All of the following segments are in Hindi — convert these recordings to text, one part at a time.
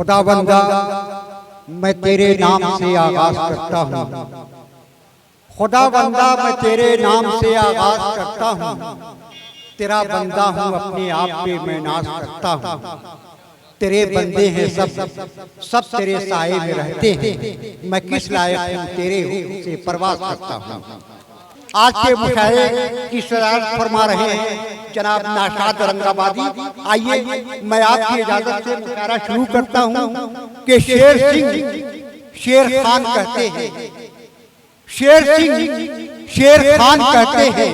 खुदाबंदा मैं तेरे नाम से आगाज करता हूँ। खुदाबंदा मैं तेरे नाम से आगाज करता हूँ। तेरा बंदा हूँ अपने आप पे मैं नाज करता हूँ। तेरे बंदे हैं सब तेरे साए में रहते हैं। मैं किस लायक हूँ तेरे हुक्म से परवाज करता हूँ। आज के मुशायरे की सदारत फरमा रहे हैं जनाब नाशाद औरंगाबादी। आइए मैं आपकी इजाजत से मुशायरा शुरू करता हूँ कि शेर सिंह शेर खान कहते हैं, शेर सिंह शेर खान कहते हैं,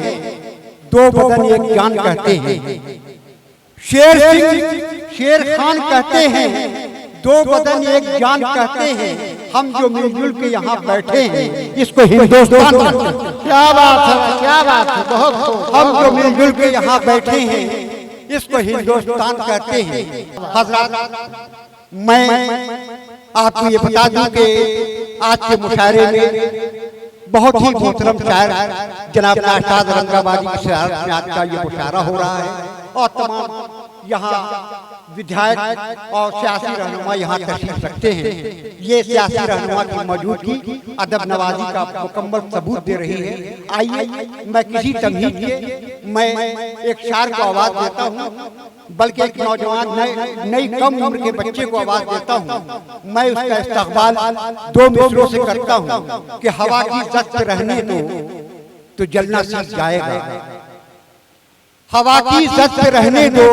दो बदन एक जान कहते हैं। शेर सिंह शेर खान कहते हैं, दो बदन एक जान कहते हैं। हम जो मिलजुल के यहाँ बैठे हैं इसको हिंदुस्तान कहते हैं। क्या बात है, क्या बात है, बहुत हम जो मिलजुल के यहाँ बैठे हैं इसको हिंदुस्तान कहते हैं। हजरत मैं आपको ये बता दूं कि आज के मुशायरे में बहुत ही मोहतरम शायर जनाब नाशाद औरंगाबादी की शरारत में आज का ये मुशायरा हो रहा है और तमाम यहाँ विधायक और सियासी रहनुमा यहाँ तशरीफ रखते हैं। ये सियासी रहनुमा की मौजूदगी अदब नवाजी का मुकम्मल सबूत दे रही है। आइए मैं किसी तमहीद के मैं एक शायर को आवाज देता हूँ, बल्कि एक नौजवान नई कम उम्र के बच्चे को आवाज देता हूँ। मैं उसका इस्तकबाल दो मिसरों से करता हूँ कि हवा की जद पे रहने दो तो जलना सीख जाएगा। हवा की जद पे रहने दो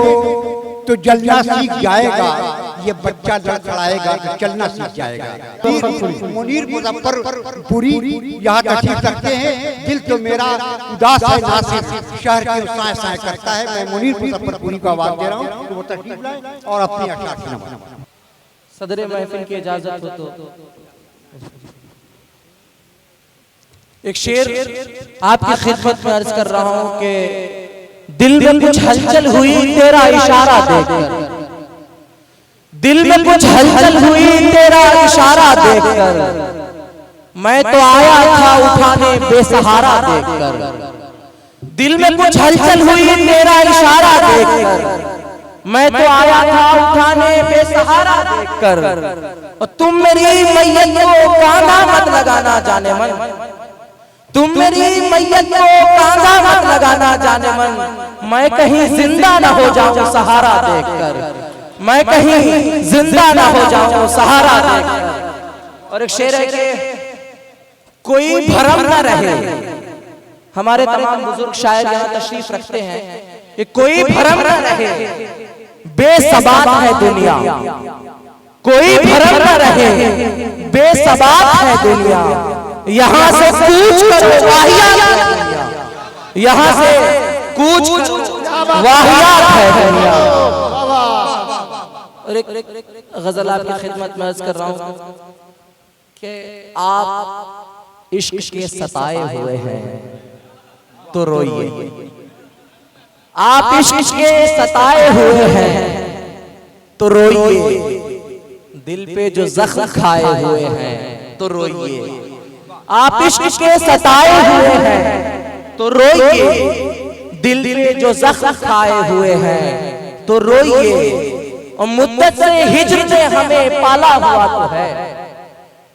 तो जलना सीख जाएगा। ये बच्चा लड़खड़ाएगा तो चलना सीख जाएगा। मुनीर मुजफ्फरपुरी यहाँ तशरीफ रखते हैं। दिल तो मेरा उदास है नासिर शहर के साए साए करता है। मैं मुनीर मुजफ्फरपुरी को आवाज दे रहा हूँ, वो तशरीफ लाए और अपनी अशार सुनाएं। सदर महफिल की इजाजत हो तो एक शेर आपकी खिदमत में अर्ज कर रहा हूँ कि दिल में कुछ हलचल हुई तेरा इशारा देखकर, दिल में कुछ हलचल हुई तेरा इशारा देखकर, मैं तो आया था उठाने बेसहारा देखकर। दिल में कुछ हलचल हुई तेरा इशारा देखकर, मैं तो आया था उठाने बेसहारा देखकर। और तुम मेरी मैयत को कांधा मत लगाना जाने मन, तुम मेरी मैयत को कांधा मत लगाना जाने मन। मैं कहीं जिंदा ना हो जाऊं सहारा देखकर, मैं कहीं जिंदा ना हो जाऊं सहारा देखकर। और एक शेर है कि कोई भरम ना रहे, हमारे तमाम बुजुर्ग शायर यहाँ तशरीफ रखते हैं कि कोई भरम ना रहे, बेसबात है दुनिया, कोई भरम ना रहे, बेसबात है दुनिया। यहाँ से कूच करो वाहियात, यहाँ से कूच वाहियात है दुनिया। और एक गजल आपकी खिदमत में अर्ज कर रहा हूँ कि आप इश्क के सताए हुए हैं तो रोइए, आप इश्क के सताए हुए हैं तो रोइए, दिल पे जो जख्म खाए हुए हैं तो रोइए। आप इश्क के सताए हुए हैं तो रोइए, दिल पे जो जख्म खाए हुए हैं तो रोइए। और मुद्दत से हिज्र ने हमें पाला हुआ तो है,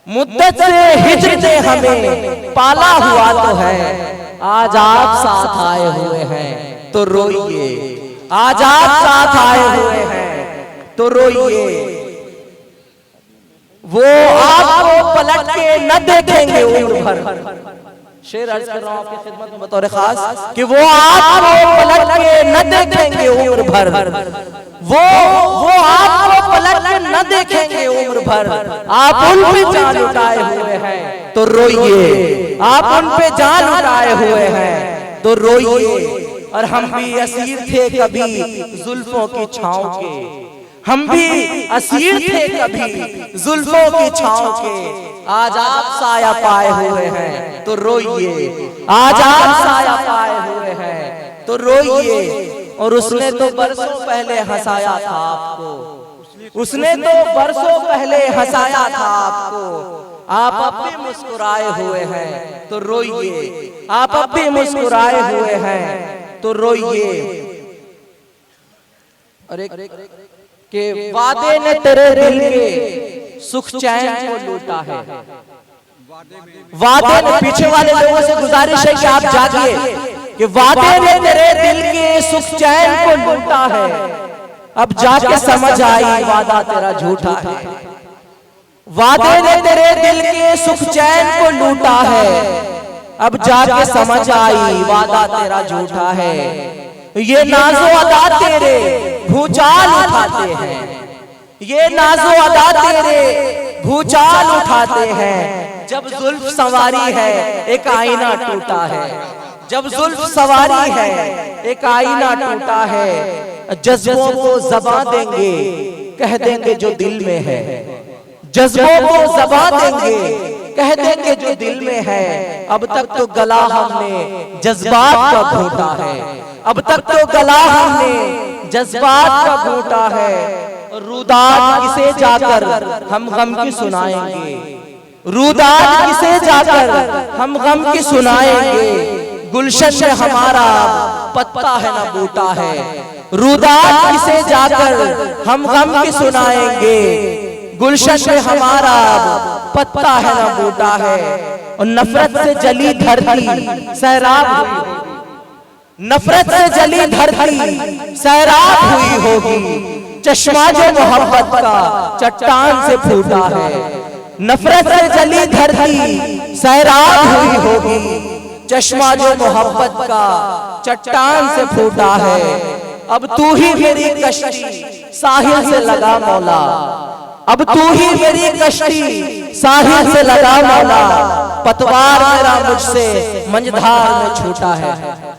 मुद्दत से हिज्र ने हमें पाला हुआ तो है। आज आप साथ आए हुए हैं तो रोइए, आज आप साथ आए हुए हैं तो रोइए। वो आपको पलट के न देखेंगे उम्र भर। शेर अर्ज कर रहा हूं आपकी खिदमत में बतौर खास कि वो आपको पलट के न देखेंगे उम्र भर, वो आपको पलट के न देखेंगे उम्र भर। आप उन पे जान उठाए हुए हैं तो रोइए, आप उन पे जान उठाए हुए हैं तो रोइए। और हम भी असीर थे कभी जुल्फों की छांव के, हम भी असीर थे कभी जुल्फों की छांव के। आज आप साया पाए हुए हैं तो रोइए, आज आप साया पाए हुए हैं तो रोइए। और उसने तो बरसों पहले हंसाया था आपको, उसने तो बरसों पहले हंसाया था आपको। आप अब भी मुस्कुराए हुए हैं तो रोइए, आप अब भी मुस्कुराए हुए हैं तो रोइए। और एक कि वादे ने तेरे दिल के सुख चैन को लूटा है। वादे ने, पीछे वाले लोगों से गुजारिश है कि आप जागिए कि वादे ने तेरे दिल के सुख चैन को लूटा है, अब जाके समझ आई वादा तेरा झूठा है। वादे ने तेरे दिल के सुख चैन को लूटा है, अब जाके समझ आई वादा तेरा झूठा है। ये नाजो अदा तेरे भूचाल उठाते हैं, ये नाजो अदा तेरे भूचाल उठाते हैं। जब जुल्फ सवारी है एक आईना टूटा है, जब जुल्फ सवारी है एक आईना टूटा है। जज्बों को ज़बां देंगे कह देंगे जो दिल में है, जज्बों को ज़बां देंगे कह देंगे जो दिल में है। अब तक तो गला हमने जज्बात का घोटा है, अब तक तो गला हमने जज्बात का घोटा है। रूदात किसे जाकर हम गम की सुनाएंगे, रूदात किसे जाकर हम गम की सुनाएंगे। गुलशन में हमारा पत्ता है ना बूटा है, रूदात किसे जाकर हम गम की सुनाएंगे। गुलशन में हमारा पत्ता है ना बूटा है। और नफरत से जली धरती सैराब हुई, नफरत से जली धरती सैराब हुई होगी। चश्मा जो मोहब्बत का चट्टान से फूटा है, नफरत से जली धरती सैराब हुई होगी। चश्मा जो मोहब्बत का चट्टान से फूटा है। अब तू ही मेरी कश्ती साहिल से लगा मौला, अब तू ही मेरी कश्ती साहिल से लगा मौला। पतवार मेरा मुझसे मंझधार में छूटा है।